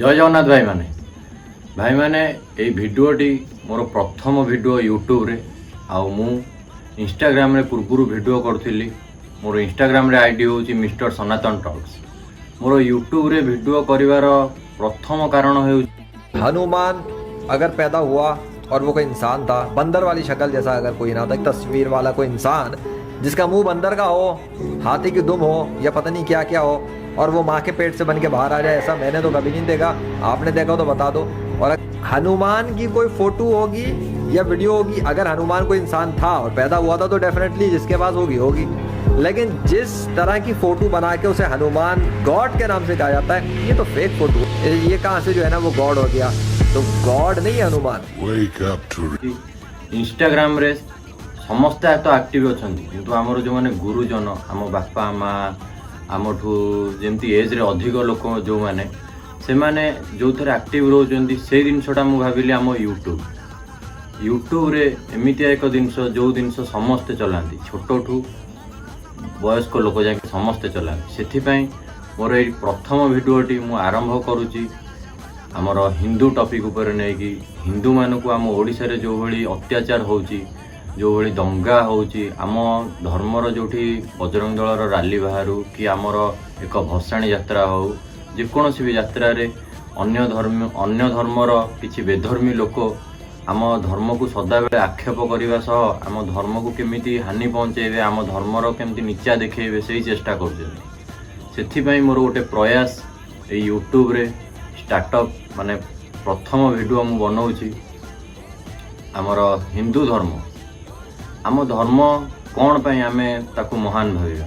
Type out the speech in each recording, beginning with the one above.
जय जगन्नाथ भाई मैंने ये भिडटी मोर प्रथम भिड यूट्यूब रे आउ मु इंस्टाग्राम रे पूर्व भिड करी मोर इंस्टाग्राम रे आईडी हूँ मिस्टर सनातन टॉक्स। मोर यूट्यूब रे भिड कर प्रथम कारण है हनुमान अगर पैदा हुआ और वो कोई इंसान था, बंदर वाली शक्ल जैसा अगर कोई ना था, एक तस्वीर वाला कोई इंसान जिसका मुंह बंदर का हो, हाथी की दुम हो या पता नहीं क्या क्या हो, और वो माँ के पेट से बन के बाहर आ जाए, ऐसा मैंने तो कभी नहीं देखा। आपने देखा हो तो बता दो। और हनुमान की कोई फोटो होगी या वीडियो होगी, अगर हनुमान कोई इंसान था और पैदा हुआ था तो डेफिनेटली जिसके पास होगी। लेकिन जिस तरह की फोटो बना के उसे हनुमान गॉड के नाम से कहा जाता है, ये तो फेक फोटो। ये कहाँ से जो है ना वो गॉड हो गया, तो गॉड नहीं है हनुमान। इंस्टाग्राम रे समस्ते तो एक्टिव अच्छा किंतु आमर जो मैंने गुरुजन आम बापा माँ आमठू जमती एज रे अधिक लोक जो मैंने से माने जो थे एक्टिव रोचंती से जिनसटा मु भाविली आम यूट्यूब रे एमितिया एक जिनस जो जिनस समस्ते चलाती छोटू वयस्क लोक जाके समस्ते चलाती। से मोर ये प्रथम भिडटी मु आरंभ करुच्ची आमर हिंदू टॉपिक उपर नहीं कि हिंदू मानक आम ओडिशा रे जो भली अत्याचार होची, जो भली दंगा होची, आम धर्मर जो बजरंग दलर रैली बाहर कि आमर एक भसाणी यात्रा हो, जेकोसी भी यात्रा रे अन्य धर्मर किसी बेधर्मी लोक आम धर्म को सदाबे आक्षेप करने सह आम धर्म को केमिति हानि पहुँचे, आम धर्मर केमिति नीचा देखेबे से चेष्टा कर। मोर गोटे प्रयास ये यूट्यूब रे स्टार्टअप माने प्रथम वीडियो मु बनाऊँगी आमर हिंदू धर्म, आम धर्म कौन पाई आमे ताकू महान भाविबा,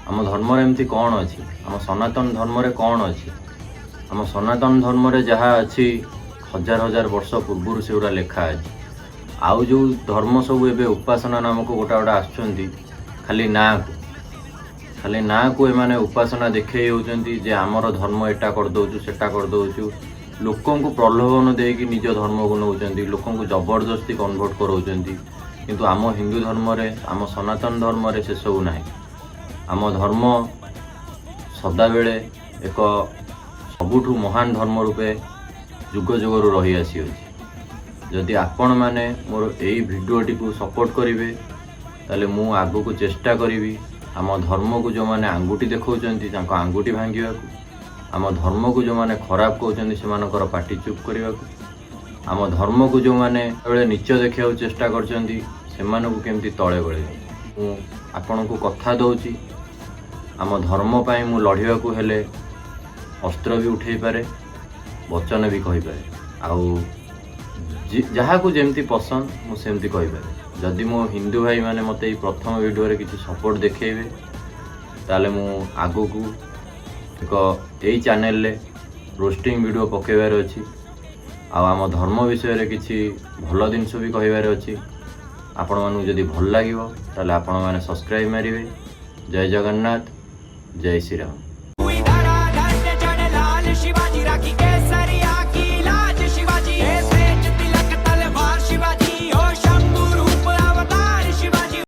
आम धर्म एमती कौन अच्छी, आम सनातन धर्म रे कौन अच्छी, आम सनातन धर्म रे जहाँ अच्छी हजार हजार वर्ष पूर्व से गुरा लेखा अच्छी। आउ जो धर्म सब एबे उपासना नामक गोटा गोटा आसुचंती खाली ना को एमाने उपासना देखे होचंती जे आमर धर्म एटा कर दउचु सेटा कर दउचु, लोकों को प्रलोभन देकी निज धर्म को नौचंती, लोकों को जबरदस्ती कन्वर्ट करौचंती। किंतु आम हिंदू धर्म रे आम सनातन धर्म रे से सब नाही। आम धर्म सदा बेले एक सबुठु महान धर्म रूपे जुग जुगरु रही आसी अछि। जदि आपण माने मोर एई भिडियोटी को सपोर्ट करिवे ताले मु आगु को चेष्टा करिवि आम धर्म को जो माने आंगुठी देखौचंती तांको आंगुठी भांगिबाकू, आम धर्म को जो माने खराब कहउचंती सेमानकर पाटी चुप करिबाकू, आम धर्म को जो माने बेले नीच देखा चेष्टा करचंती सेमानकू केमती तळे बळे। मु आपण को कथा दउची आम धर्म पाई मु लढिबाकू हेले अस्त्र भी उठेई पारे, वचन भी कहि पारे, आउ जहाँ को जेमती पसंद मु सेमती कहि पारे। जदि मो हिंदू भाई माने मते ई प्रथम वीडियो रे किछि सपोर्ट देखेबे ताले मु आगो को एक यही चैनल रे रोस्टिंग वीडियो पकेबार अछि, आम धर्म विषय रे किछि भल जिनस भी कहबार अछि। आपण मानू जदि भल लागिवो ताले आपण माने सब्सक्राइब मारिवे। जय जगन्नाथ, जय श्री राम।